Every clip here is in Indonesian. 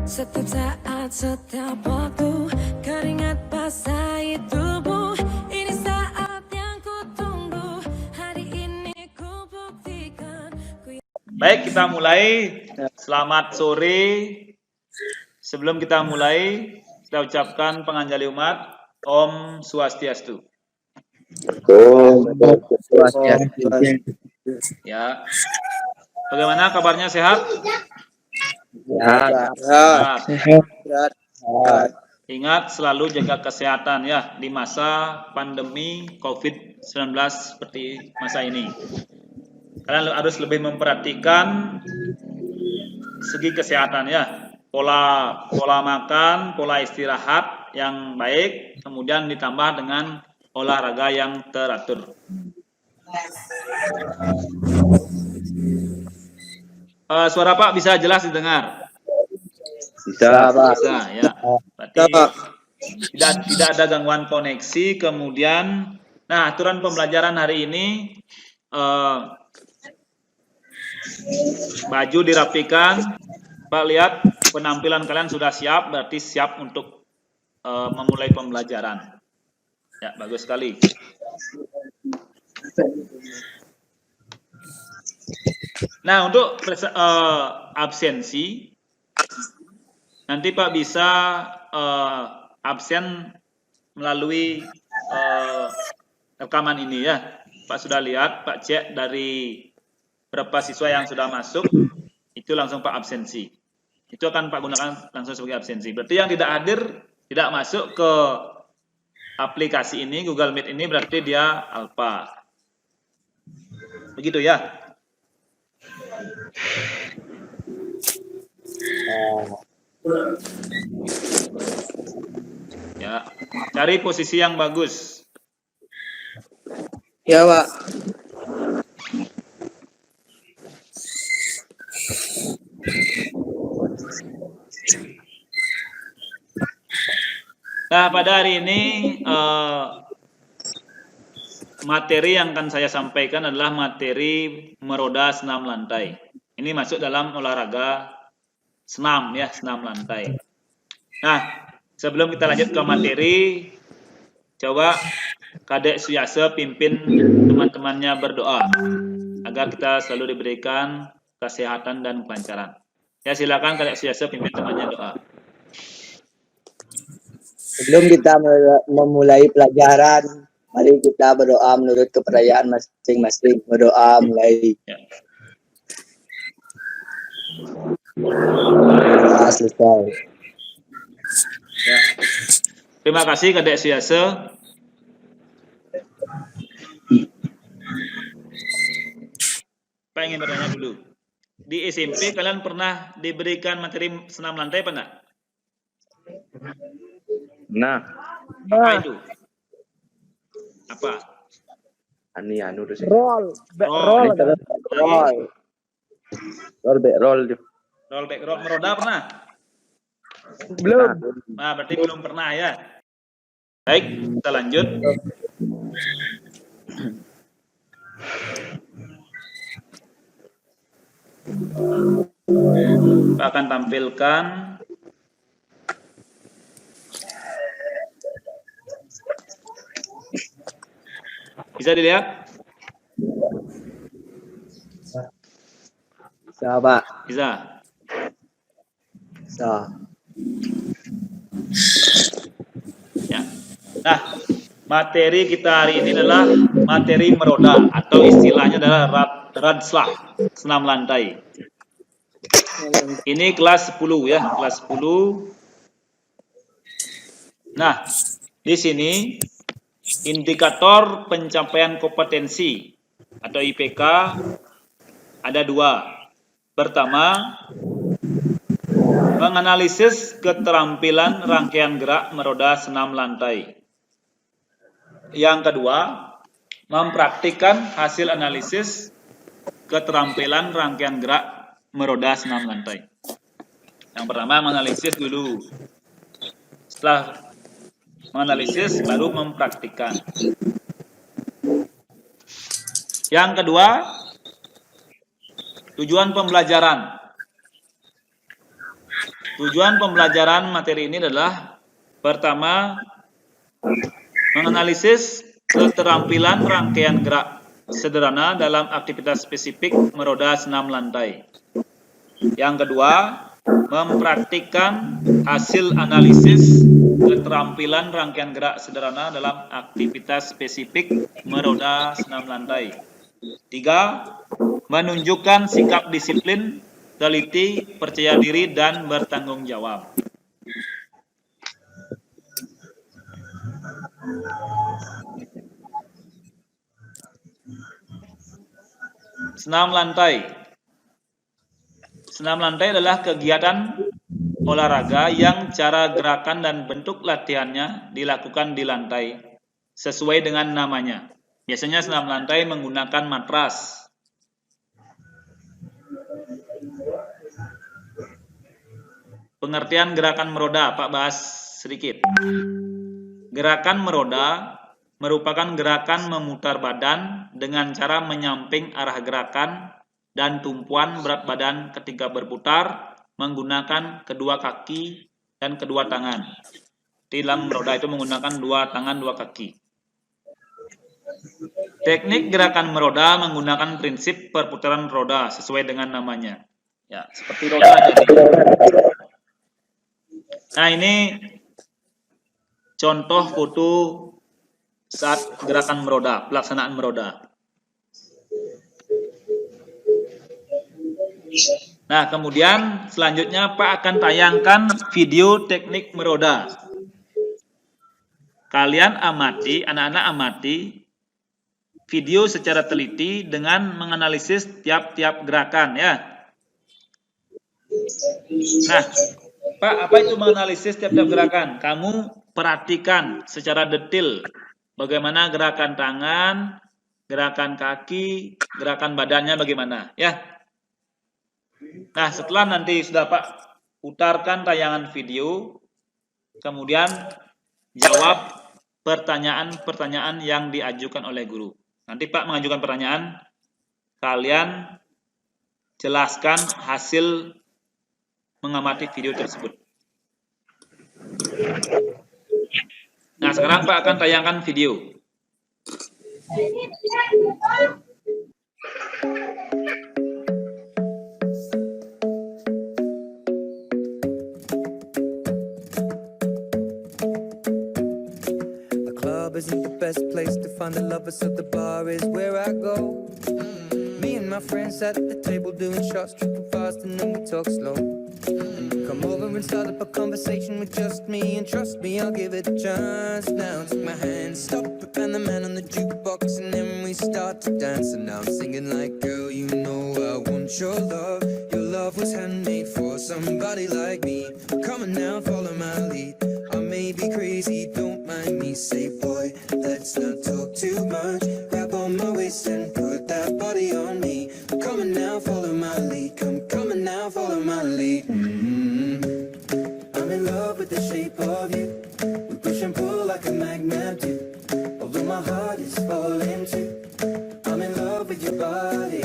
Setiap saat, setiap waktu, keringat basahi tubuh. Ini saat yang ku tunggu, hari ini ku buktikan. Baik, kita mulai. Selamat sore. Sebelum kita mulai, kita ucapkan penganjali umat. Om Swastiastu. Om Swastiastu. Ya. Bagaimana kabarnya, sehat? Sehat. Ingat selalu jaga kesehatan ya di masa pandemi COVID-19 seperti masa ini. Kalian harus lebih memperhatikan segi kesehatan ya. Pola makan, pola istirahat yang baik, kemudian ditambah dengan olahraga yang teratur. Suara Pak bisa jelas didengar? Bisa, Pak. Bisa ya. Berarti tidak ada gangguan koneksi. Kemudian, nah aturan pembelajaran hari ini, baju dirapikan. Pak lihat penampilan kalian sudah siap, berarti siap untuk memulai pembelajaran. Ya, bagus sekali. Nah, untuk absensi, nanti Pak bisa absen melalui rekaman ini ya. Pak sudah lihat, Pak cek dari berapa siswa yang sudah masuk, itu langsung Pak absensi. Itu akan Pak gunakan langsung sebagai absensi. Berarti yang tidak hadir, tidak masuk ke aplikasi ini, Google Meet ini, berarti dia alpha. Begitu ya. Ya, cari posisi yang bagus. Ya, Pak. Nah, pada hari ini materi yang akan saya sampaikan adalah materi meroda senam lantai. Ini masuk dalam olahraga senam ya, senam lantai. Nah, sebelum kita lanjut ke materi, coba Kadek Suyase pimpin teman-temannya berdoa agar kita selalu diberikan kesehatan dan kelancaran. Ya, silakan Kadek Suyase pimpin temannya doa. Sebelum kita memulai pelajaran, mari kita berdoa menurut kepercayaan masing-masing. Berdoa mulai. Ya. Berdoa selesai. Ya. Terima kasih Kadek Suyase. Pak ingin bertanya dulu. Di SMP kalian pernah diberikan materi senam lantai apa enggak? Nah, Apa itu? Apa? anu tuh sih. Roll. Roll. Roll back roll meroda pernah? Belum. Nah, berarti belum pernah ya. Baik, kita lanjut. Kita akan tampilkan bisa dilihat? Bisa, Pak. Bisa. Bisa. Ya. Nah, materi kita hari ini adalah materi meroda atau istilahnya adalah Radslag, senam lantai. Ini kelas 10 ya, kelas 10. Nah, di sini indikator pencapaian kompetensi atau IPK ada 2. Pertama, menganalisis keterampilan rangkaian gerak meroda senam lantai. Yang kedua, mempraktikkan hasil analisis keterampilan rangkaian gerak meroda senam lantai. Yang pertama, menganalisis dulu. Setelah menganalisis, baru mempraktikkan. Yang kedua, tujuan pembelajaran. Tujuan pembelajaran materi ini adalah pertama, menganalisis keterampilan rangkaian gerak sederhana dalam aktivitas spesifik meroda senam lantai. Yang kedua, mempraktikkan hasil analisis keterampilan rangkaian gerak sederhana dalam aktivitas spesifik meroda senam lantai. 3, menunjukkan sikap disiplin, teliti, percaya diri, dan bertanggung jawab. Senam lantai. Senam lantai adalah kegiatan olahraga yang cara gerakan dan bentuk latihannya dilakukan di lantai sesuai dengan namanya. Biasanya senam lantai menggunakan matras. Pengertian gerakan meroda, Pak bahas sedikit. Gerakan meroda merupakan gerakan memutar badan dengan cara menyamping arah gerakan dan tumpuan berat badan ketika berputar menggunakan kedua kaki dan kedua tangan. Dalam meroda itu menggunakan dua tangan, dua kaki. Teknik gerakan meroda menggunakan prinsip perputaran roda sesuai dengan namanya. Ya, seperti roda jadi. Nah, ini contoh foto saat gerakan meroda, pelaksanaan meroda. Nah, kemudian selanjutnya Pak akan tayangkan video teknik meroda. Kalian amati, anak-anak amati video secara teliti dengan menganalisis tiap-tiap gerakan ya. Nah, Pak, apa itu menganalisis tiap-tiap gerakan? Kamu perhatikan secara detail bagaimana gerakan tangan, gerakan kaki, gerakan badannya bagaimana ya. Nah, setelah nanti sudah Pak putarkan tayangan video, kemudian jawab pertanyaan-pertanyaan yang diajukan oleh guru. Nanti Pak mengajukan pertanyaan, kalian jelaskan hasil mengamati video tersebut. Nah, sekarang Pak akan tayangkan video. The club isn't the best place to find the lovers, so the bar is where I go. Me and my friends at the table doing shots, tripping fast, and then we talk slow. Come over and start up a conversation with just me, and trust me, I'll give it a chance. Now take my hand, stop it, and the man on the jukebox, and then we start to dance. And now I'm singing like, girl, you know I want your love. Your love was handmade for somebody like me. Come on now, follow my lead. I may be crazy, don't mind me. Say, boy, let's not talk too much. Grab on my waist and put that body on me. Come on now, follow my lead. Come on now, follow my lead. I'm in love with the shape of you. We push and pull like a magnet do. Although my heart is falling too. I'm in love with your body.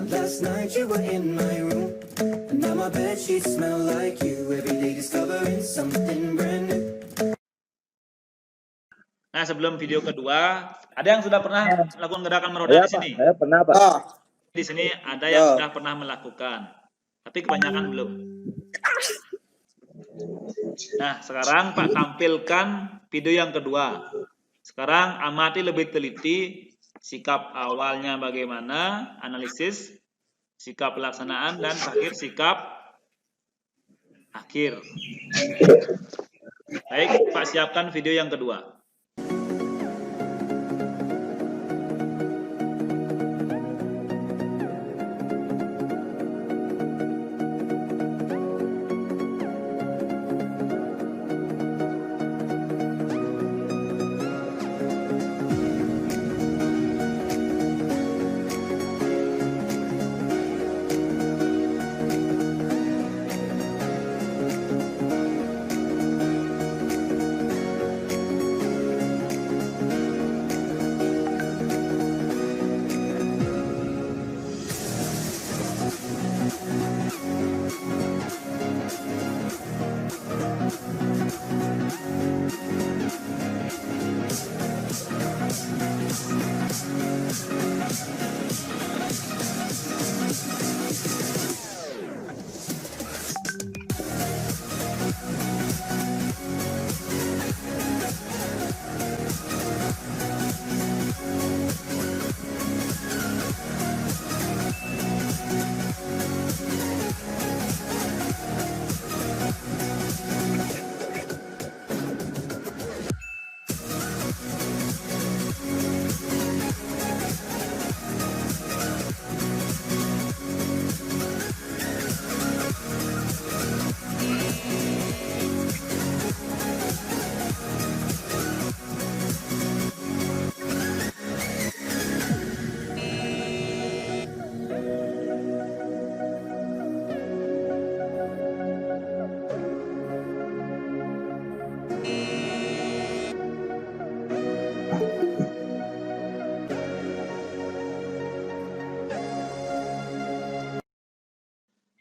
Last night you were in my room, and now my bedsheets smell like you. Every day discovering something brand new. Nah, sebelum video kedua, ada yang sudah pernah melakukan gerakan meroda di sini? Saya pernah, Pak. Di sini ada yang sudah pernah melakukan, tapi kebanyakan belum. Nah, sekarang Pak tampilkan video yang kedua. Sekarang amati lebih teliti sikap awalnya bagaimana, analisis, sikap pelaksanaan, dan terakhir sikap akhir. Baik, Pak siapkan video yang kedua.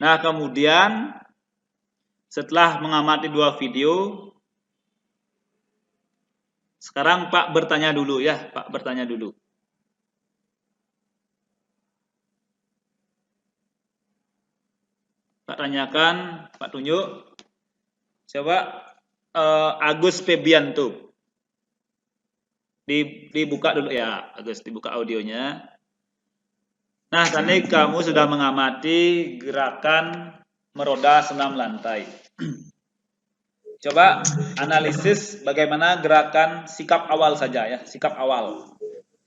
Nah, kemudian setelah mengamati 2 video, sekarang Pak bertanya dulu ya, Pak bertanya dulu. Pak tanyakan, Pak tunjuk. Coba Agus Febianto. Dibuka dulu ya, Agus, dibuka audionya. Nah, tadi kamu sudah mengamati gerakan meroda senam lantai. Coba analisis bagaimana gerakan sikap awal saja ya, sikap awal.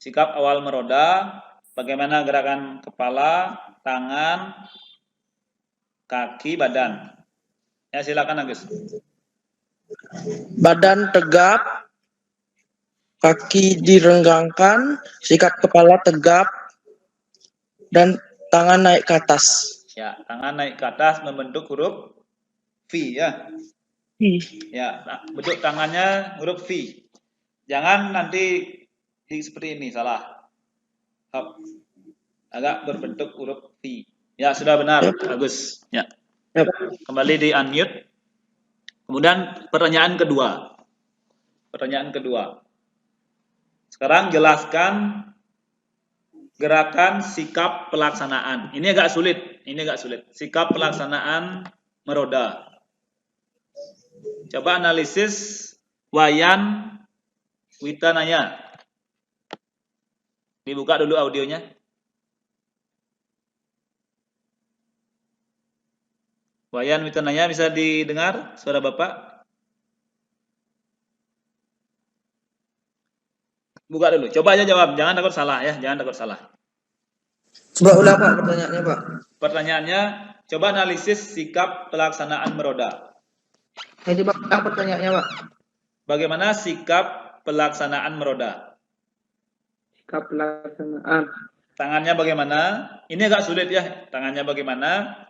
Sikap awal meroda, bagaimana gerakan kepala, tangan, kaki, badan. Ya, silakan Agus. Badan tegap, kaki direnggangkan, sikap kepala tegap, dan tangan naik ke atas. Ya, tangan naik ke atas membentuk huruf V ya. Ya, bentuk tangannya huruf V. Jangan nanti seperti ini, salah. Hop. Agak berbentuk huruf V. Ya, sudah benar, Agus. Ya. Kembali di unmute. Kemudian pertanyaan kedua. Pertanyaan kedua. Sekarang jelaskan gerakan sikap pelaksanaan. Ini agak sulit. Ini agak sulit. Sikap pelaksanaan meroda. Coba analisis Wayan Witanaya. Dibuka dulu audionya. Wayan Witanaya, bisa didengar suara Bapak? Buka dulu. Coba aja jawab. Jangan takut salah ya. Jangan takut salah. Coba ulang Pak pertanyaannya Pak. Pertanyaannya, coba analisis sikap pelaksanaan meroda. Jadi Pak, yang pertanyaannya Pak. Bagaimana sikap pelaksanaan meroda? Sikap pelaksanaan. Tangannya bagaimana? Ini agak sulit ya. Tangannya bagaimana?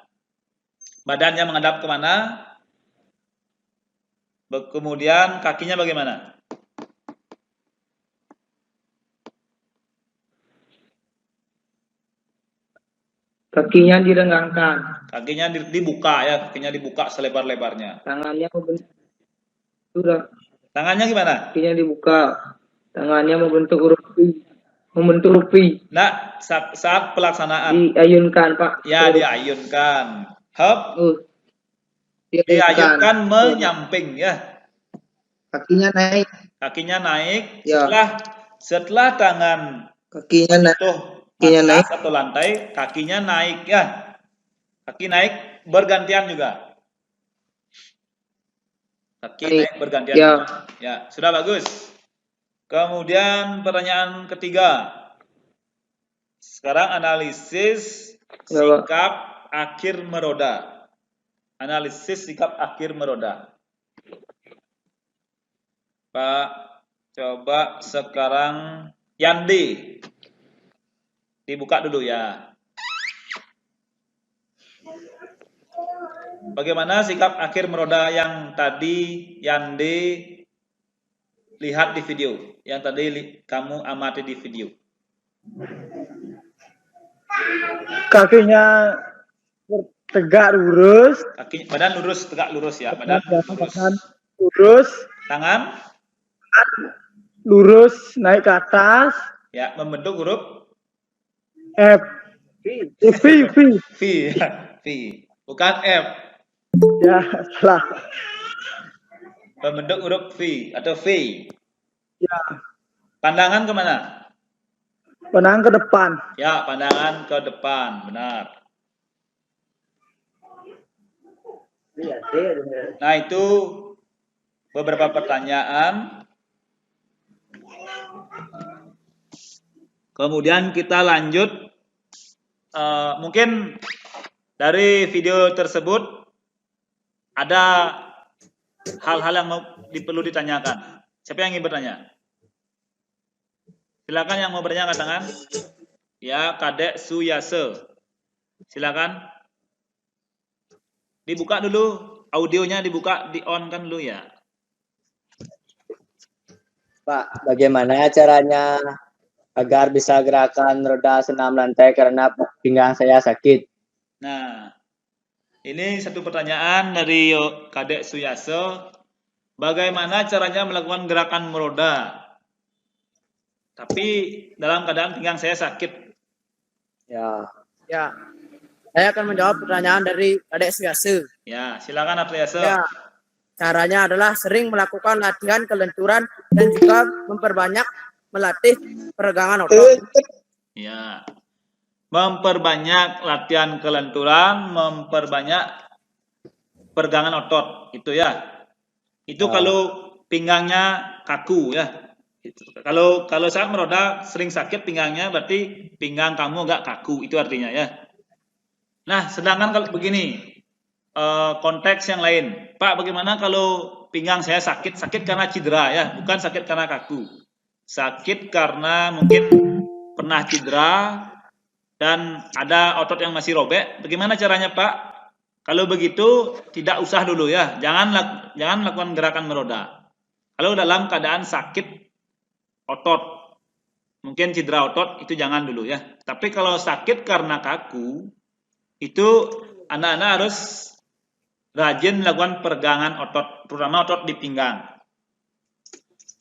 Badannya menghadap kemana? Kemudian kakinya bagaimana? Kakinya direnggangkan. Kakinya dibuka ya. Kakinya dibuka selebar-lebarnya. Tangannya sudah. Tangannya gimana? Kakinya dibuka. Tangannya membentuk huruf V. Membentuk huruf V. Nah, saat pelaksanaan. Diayunkan Pak. Ya, diayunkan. Hop. Diayunkan Diayunkan menyamping ya. Kakinya naik. Kakinya naik. Ya. Setelah tangan Kakinya naik. kakinya naik atau lantai, kakinya naik ya. Kaki naik bergantian juga. Kaki naik bergantian. Ya. Ya, sudah bagus. Kemudian pertanyaan ketiga. Sekarang analisis sikap akhir meroda. Analisis sikap akhir meroda. Pak, coba sekarang Yandi. Dibuka dulu ya. Bagaimana sikap akhir meroda yang tadi Yandi lihat di video? Yang tadi kamu amati di video. Kakinya tegak lurus. Badan lurus, tegak lurus ya. Badan lurus. Lurus. Tangan lurus naik ke atas. Ya, membentuk huruf F. V. V. Bukan F. Ya, salah. Membentuk huruf V atau V. Ya. Pandangan kemana? Pandangan ke depan. Ya, pandangan ke depan. Benar. Nah, itu beberapa pertanyaan. Kemudian kita lanjut. Mungkin dari video tersebut ada hal-hal yang perlu ditanyakan. Siapa yang ingin bertanya? Silakan yang mau bertanya angkat tangan. Ya, Kadek Suyase. Silakan. Dibuka dulu audionya, dibuka, di-on kan dulu ya. Pak, bagaimana caranya agar bisa gerakan roda senam lantai karena pinggang saya sakit? Nah, Ini satu pertanyaan dari Kadek Suyaso. Bagaimana caranya melakukan gerakan meroda? Tapi dalam keadaan pinggang saya sakit. Ya. Ya, saya akan menjawab pertanyaan dari Adek Suyaso. Ya, silakan Apriyasa. Ya, caranya adalah sering melakukan latihan kelenturan dan juga memperbanyak melatih peregangan otot. Ya. Memperbanyak latihan kelenturan, memperbanyak peregangan otot, itu ya. Itu kalau pinggangnya kaku ya. Kalau saat meroda sering sakit pinggangnya, berarti pinggang kamu agak kaku, itu artinya ya. Nah, sedangkan kalau begini, konteks yang lain, Pak, bagaimana kalau pinggang saya sakit karena cedera ya, bukan sakit karena kaku, sakit karena mungkin pernah cedera dan ada otot yang masih robek. Bagaimana caranya, Pak? Kalau begitu tidak usah dulu ya, jangan lakukan gerakan meroda. Kalau dalam keadaan sakit otot, mungkin cedera otot, itu jangan dulu ya. Tapi kalau sakit karena kaku, itu anak-anak harus rajin melakukan peregangan otot, terutama otot di pinggang.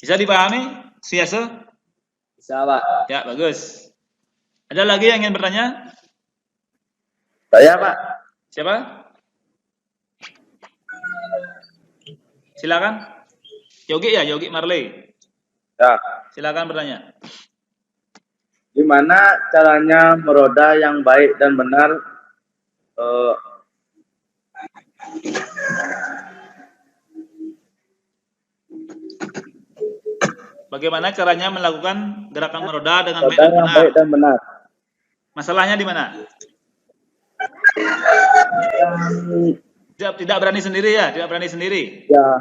Bisa dipahami, Suyaso? Bisa, Pak. Ya, bagus. Ada lagi yang ingin bertanya? Saya, Pak. Siapa? Silakan. Yogi ya, Yogi Marley. Ya. Silakan bertanya. Gimana caranya meroda yang baik dan benar? Bagaimana caranya melakukan gerakan meroda dengan baik Meroda dan yang benar? baik dan benar. Masalahnya di mana? Tidak berani sendiri ya, tidak berani sendiri. Ya.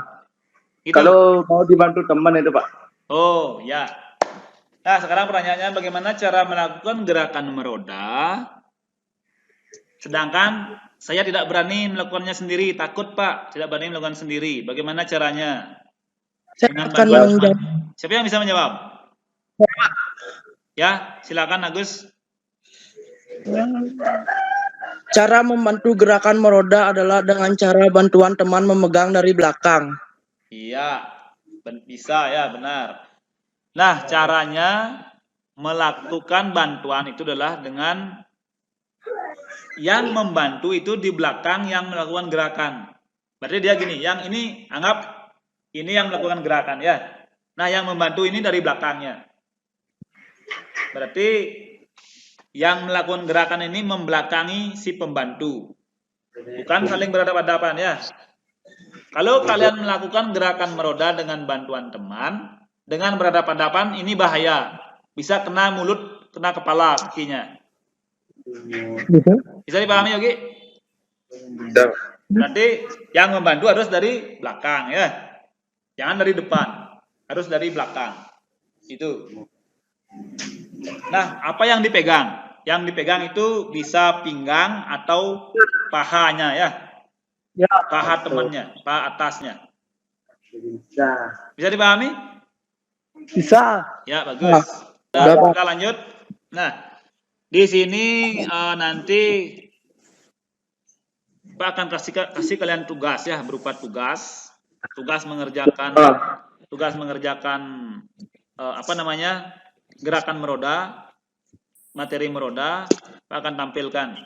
Gitu. Kalau mau dibantu teman itu, Pak. Oh, ya. Nah, sekarang pertanyaannya bagaimana cara melakukan gerakan meroda sedangkan saya tidak berani melakukannya sendiri, takut Pak, tidak berani melakukan sendiri. Bagaimana caranya? Saya Dengan akan bantuan menjawab. teman. Siapa yang bisa menjawab? Ya, silakan Agus. Cara membantu gerakan meroda adalah dengan cara bantuan teman memegang dari belakang. Iya, bisa ya, benar. Nah, caranya melakukan bantuan itu adalah dengan yang membantu itu di belakang yang melakukan gerakan. Berarti dia gini, yang ini anggap ini yang melakukan gerakan ya. Nah, yang membantu ini dari belakangnya. Berarti yang melakukan gerakan ini membelakangi si pembantu. Bukan saling berhadapan-hadapan ya. Kalau kalian melakukan gerakan meroda dengan bantuan teman, dengan berhadapan-hadapan ini bahaya. Bisa kena mulut, kena kepala kakinya. Bisa dipahami Yogi? Bisa. Berarti yang membantu harus dari belakang ya. Jangan dari depan. Harus dari belakang. Itu. Nah, apa yang dipegang? Yang dipegang itu bisa pinggang atau pahanya ya. Ya. Paha temannya, paha atasnya. Bisa. Bisa dipahami? Bisa. Ya, bagus. Nah, kita lanjut. Nah, di sini nanti Pak akan kasih kalian tugas ya, berupa tugas mengerjakan gerakan meroda, materi meroda, Pak akan tampilkan.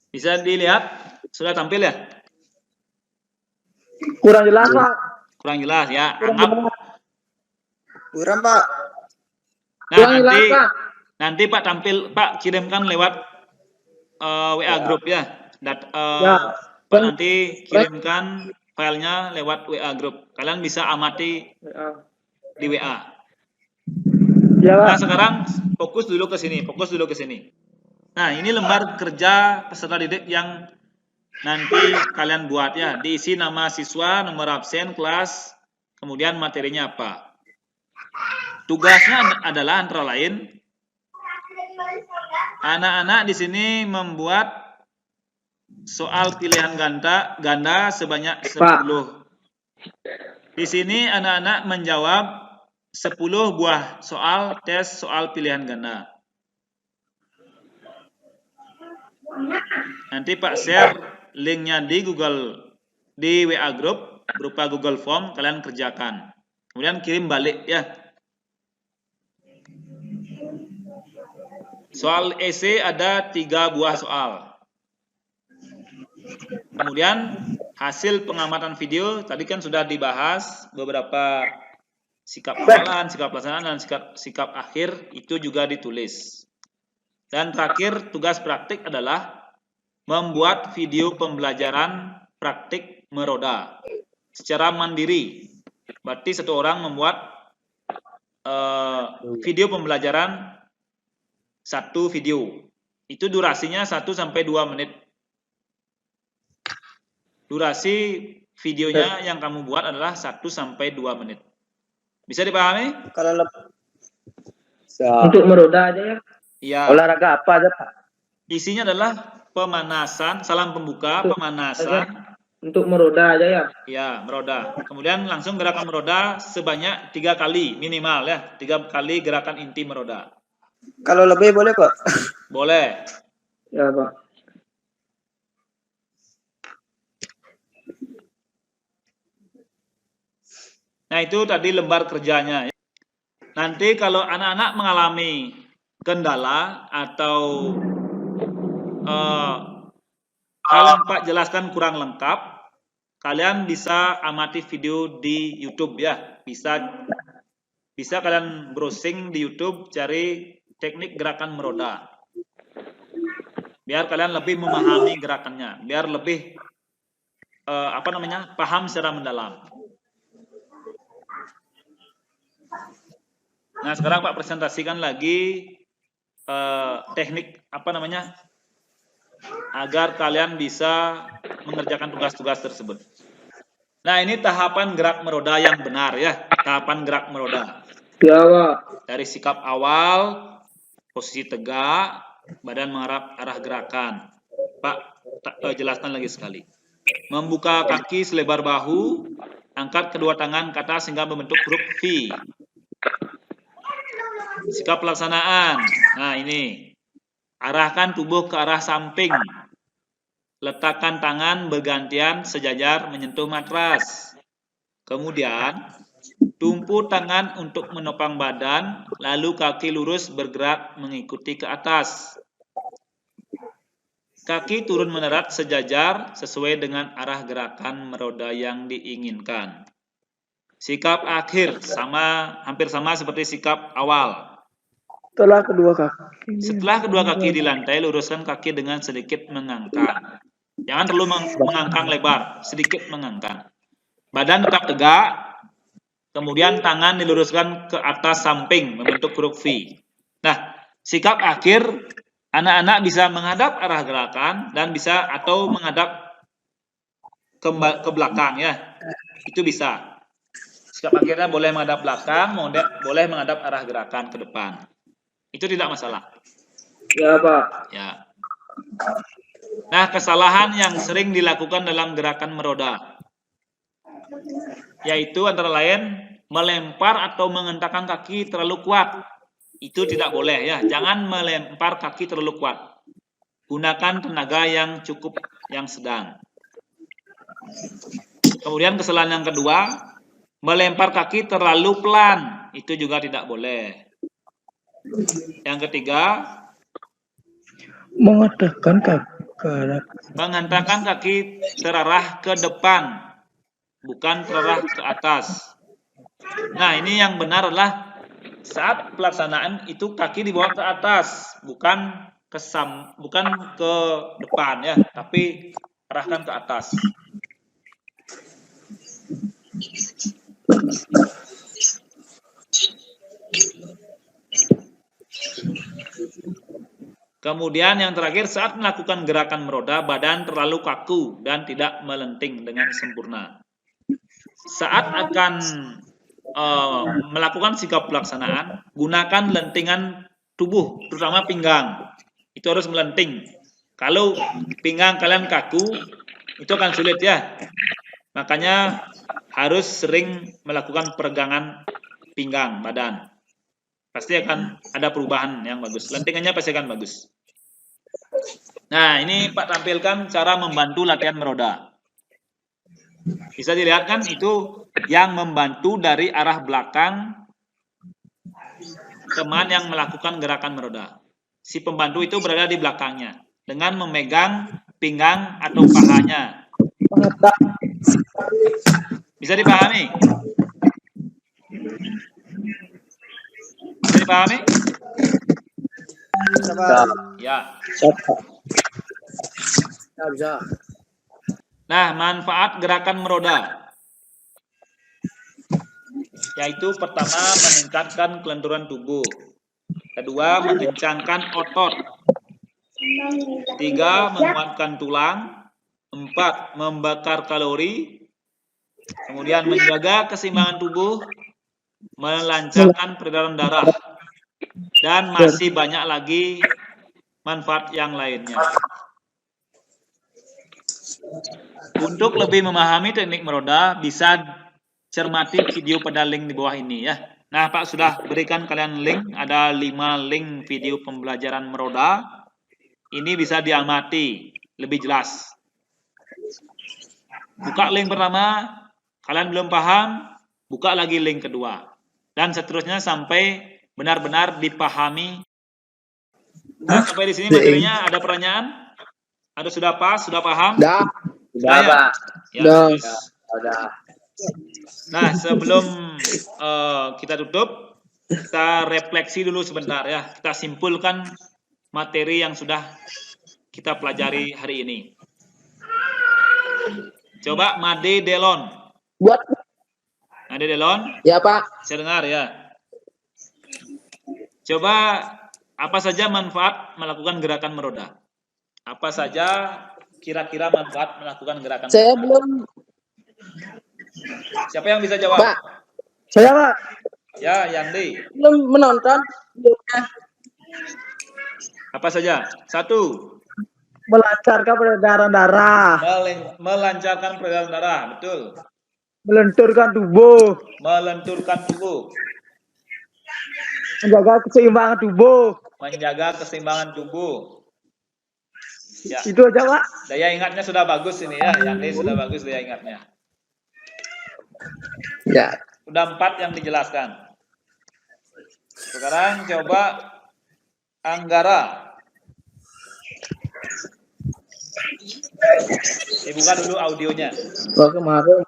Bisa dilihat? Sudah tampil ya? Kurang jelas, Pak. Kurang jelas ya. Anggap. Kurang, Pak. Nah, Kurang jelas, Pak. nanti Pak Pak kirimkan lewat WA grup ya. Ya. Pak nanti kirimkan filenya lewat WA grup. Kalian bisa amati di WA. Ya, Pak. Nah, sekarang fokus dulu ke sini. Nah, ini lembar kerja peserta didik yang nanti kalian buat ya. Diisi nama siswa, nomor absen, kelas, kemudian materinya apa. Tugasnya adalah antara lain anak-anak di sini membuat soal pilihan ganda sebanyak 10. Di sini anak-anak menjawab 10 buah soal tes soal pilihan ganda. Nanti Pak share linknya di WA Group berupa Google Form, kalian kerjakan. Kemudian kirim balik ya. Soal esai ada 3 buah soal. Kemudian hasil pengamatan video tadi kan sudah dibahas beberapa sikap awalan, sikap pelaksanaan, dan sikap akhir itu juga ditulis. Dan terakhir tugas praktik adalah membuat video pembelajaran praktik meroda secara mandiri. Berarti satu orang membuat video pembelajaran 1 video. Itu durasinya 1 sampai 2 menit. Durasi videonya yang kamu buat adalah 1 sampai 2 menit. Bisa dipahami? Kalau Untuk meroda aja ya. Iya. Olahraga apa aja Pak? Isinya adalah pemanasan, salam pembuka, pemanasan. Untuk meroda aja ya. Ya, meroda. Kemudian langsung gerakan meroda sebanyak 3 kali minimal ya. 3 kali gerakan inti meroda. kalau lebih boleh Pak. Boleh. Ya Pak. Nah, itu tadi lembar kerjanya. Nanti kalau anak-anak mengalami kendala atau hal yang Pak jelaskan kurang lengkap, kalian bisa amati video di YouTube ya. Bisa kalian browsing di YouTube, cari teknik gerakan meroda. Biar kalian lebih memahami gerakannya, biar lebih paham secara mendalam. Nah, sekarang Pak presentasikan lagi teknik agar kalian bisa mengerjakan tugas-tugas tersebut. Nah, ini tahapan gerak meroda yang benar ya, tahapan gerak meroda. Ya Pak. Dari sikap awal, posisi tegak, badan mengarah arah gerakan. Pak, jelaskan lagi sekali. Membuka kaki selebar bahu, angkat kedua tangan ke atas hingga membentuk huruf V. Sikap pelaksanaan. Nah, ini. Arahkan tubuh ke arah samping. Letakkan tangan bergantian sejajar menyentuh matras. Kemudian, tumpu tangan untuk menopang badan, lalu kaki lurus bergerak mengikuti ke atas. Kaki turun mendarat sejajar sesuai dengan arah gerakan meroda yang diinginkan. Sikap akhir hampir sama seperti sikap awal. Setelah kedua kaki. Setelah kedua kaki di lantai, luruskan kaki dengan sedikit mengangkat. Jangan terlalu mengangkat lebar, sedikit mengangkat. Badan tetap tegak, kemudian tangan diluruskan ke atas samping, membentuk huruf V. Nah, sikap akhir, anak-anak bisa menghadap arah gerakan, dan bisa atau menghadap ke belakang ya. Itu bisa. Sikap akhirnya boleh menghadap belakang, boleh menghadap arah gerakan ke depan. Itu tidak masalah. Ya Pak. Ya. Nah, kesalahan yang sering dilakukan dalam gerakan meroda, yaitu antara lain melempar atau menghentakkan kaki terlalu kuat. Itu tidak boleh ya. Jangan melempar kaki terlalu kuat. Gunakan tenaga yang cukup, yang sedang. Kemudian kesalahan yang kedua, melempar kaki terlalu pelan. Itu juga tidak boleh. Yang ketiga, menghentakkan kaki terarah ke depan, bukan terarah ke atas. Nah, ini yang benar adalah saat pelaksanaan itu kaki dibawa ke atas, bukan ke depan ya, tapi arahkan ke atas. Kemudian yang terakhir, saat melakukan gerakan meroda, badan terlalu kaku dan tidak melenting dengan sempurna. Saat akan melakukan sikap pelaksanaan, gunakan lentingan tubuh, terutama pinggang. Itu harus melenting. Kalau pinggang kalian kaku, itu akan sulit ya. Makanya harus sering melakukan peregangan pinggang, badan. Pasti akan ada perubahan yang bagus. Lentingannya pasti akan bagus. Nah, ini Pak tampilkan cara membantu latihan meroda. Bisa dilihat kan itu yang membantu dari arah belakang teman yang melakukan gerakan meroda. Si pembantu itu berada di belakangnya dengan memegang pinggang atau pahanya. Bisa dipahami? Bisa dipahami? Ya. Bisa. Nah, manfaat gerakan meroda yaitu pertama meningkatkan kelenturan tubuh, kedua mengencangkan otot, tiga menguatkan tulang, empat membakar kalori, kemudian menjaga keseimbangan tubuh, melancarkan peredaran darah, dan masih banyak lagi manfaat yang lainnya. Untuk lebih memahami teknik meroda, bisa cermati video pada link di bawah ini ya. Nah, Pak sudah berikan kalian link, ada 5 link video pembelajaran meroda. Ini bisa diamati lebih jelas. Buka link pertama, kalian belum paham, buka lagi link kedua. Dan seterusnya sampai benar-benar dipahami. Nah, sampai di sini materinya ada pertanyaan? Ada sudah pas, sudah paham? Dah. Sudah, ya? Pak. Ya, Dah. bagus. Sudah. Nah, sebelum kita tutup, kita refleksi dulu sebentar ya. Kita simpulkan materi yang sudah kita pelajari hari ini. Coba Made Delon. Buat. Made Delon, Ya, Pak. saya dengar ya. Coba apa saja manfaat melakukan gerakan meroda? Apa saja kira-kira manfaat melakukan gerakan Saya meroda? belum. Siapa yang bisa jawab? Pak. Saya, Pak. Ya, Yandi. Belum menonton. Apa saja? 1. Melancarkan peredaran darah, Melancarkan peredaran darah, betul. melenturkan tubuh, Melenturkan tubuh, menjaga keseimbangan tubuh. menjaga keseimbangan tubuh. Ya, Itu aja, Pak. daya ingatnya sudah bagus ini ya, Yandi sudah bagus daya ingatnya. Ya. Udah 4 yang dijelaskan. Sekarang coba Anggara. Dibuka dulu audionya. Wah, kemarin.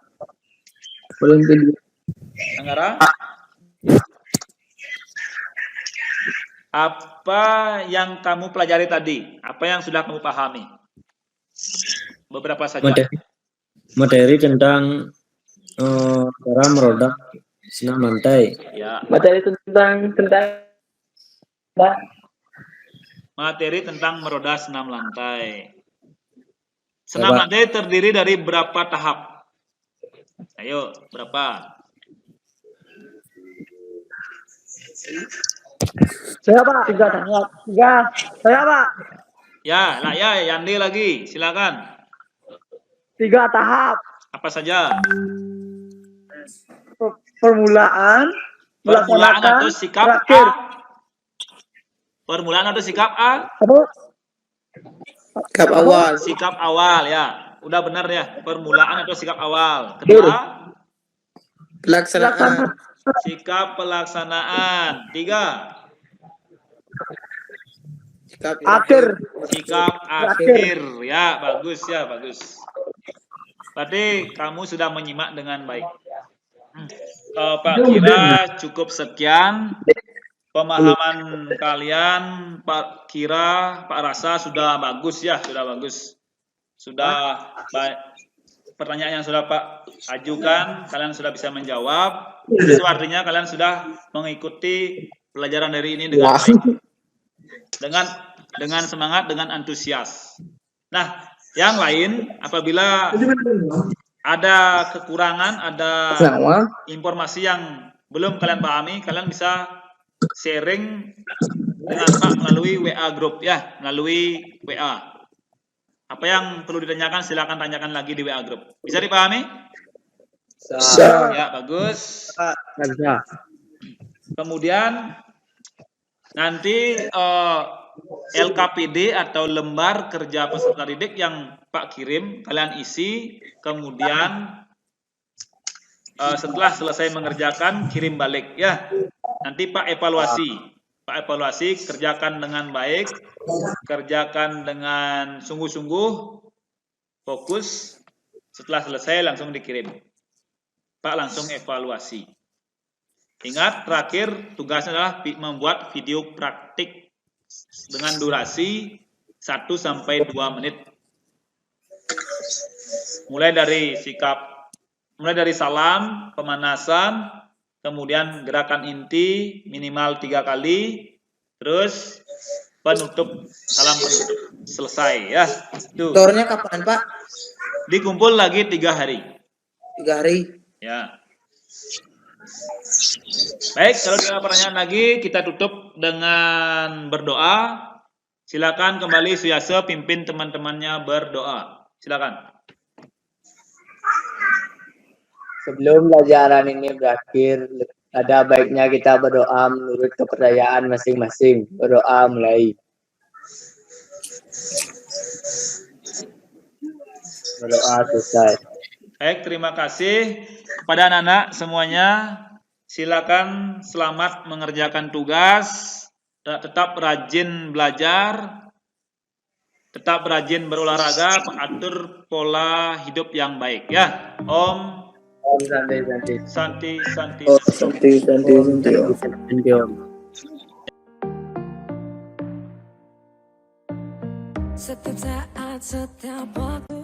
Belum video. Anggara. Apa yang kamu pelajari tadi? Apa yang sudah kamu pahami? Beberapa saja. Materi tentang cara meroda senam lantai. Ya. Materi tentang Materi tentang meroda senam lantai. Senam lantai terdiri dari berapa tahap? Ayo, berapa? saya, Pak. 3 tahap. 3. Saya, Pak. Ya, lah ya, Yandi lagi, silakan. 3 tahap. Apa saja? Permulaan, Permulaan melaksanakan, atau sikap terakhir. A? Permulaan atau sikap A? Apa? Sikap awal. Sikap awal ya. Udah benar ya. Permulaan atau sikap awal. Kedua, Pelaksanaan. sikap pelaksanaan. 3, Sikap Akhir. sikap akhir. Ya, bagus ya, bagus. Berarti kamu sudah menyimak dengan baik. Pak Kira cukup sekian. Pemahaman kalian, Pak Kira, Pak Rasa sudah bagus ya, sudah bagus. Sudah baik. Pertanyaan yang sudah Pak ajukan, kalian sudah bisa menjawab. Itu artinya kalian sudah mengikuti pelajaran dari ini dengan baik. Dengan semangat, dengan antusias. Nah, yang lain apabila ada kekurangan, ada informasi yang belum kalian pahami, kalian bisa sharing dengan Pak melalui WA group ya, melalui WA. Apa yang perlu ditanyakan silakan tanyakan lagi di WA group. Bisa dipahami? Bisa. Ya, bagus. Bisa. Kemudian Nanti LKPD atau lembar kerja peserta didik yang Pak kirim, kalian isi, kemudian setelah selesai mengerjakan kirim balik ya. Nanti Pak evaluasi, kerjakan dengan baik, kerjakan dengan sungguh-sungguh, fokus. Setelah selesai langsung dikirim. Pak langsung evaluasi. Ingat, terakhir tugasnya adalah membuat video praktik dengan durasi 1-2 menit. Mulai dari salam, pemanasan, kemudian gerakan inti minimal 3 kali, terus penutup, salam penutup, selesai ya. Tuh. Tornya kapan Pak? Dikumpul lagi 3 hari. 3 hari. Ya. Baik, kalau tidak ada pertanyaan lagi, kita tutup dengan berdoa. Silakan kembali Suyase pimpin teman-temannya berdoa. Silakan. Sebelum pelajaran ini berakhir, ada baiknya kita berdoa menurut kepercayaan masing-masing. Berdoa mulai. Berdoa selesai. Baik, terima kasih kepada anak-anak semuanya. Silakan selamat mengerjakan tugas. Tetap rajin belajar. Tetap rajin berolahraga, mengatur pola hidup yang baik ya. Om Santi. Santi. Santi. Setiap saat, setiap waktu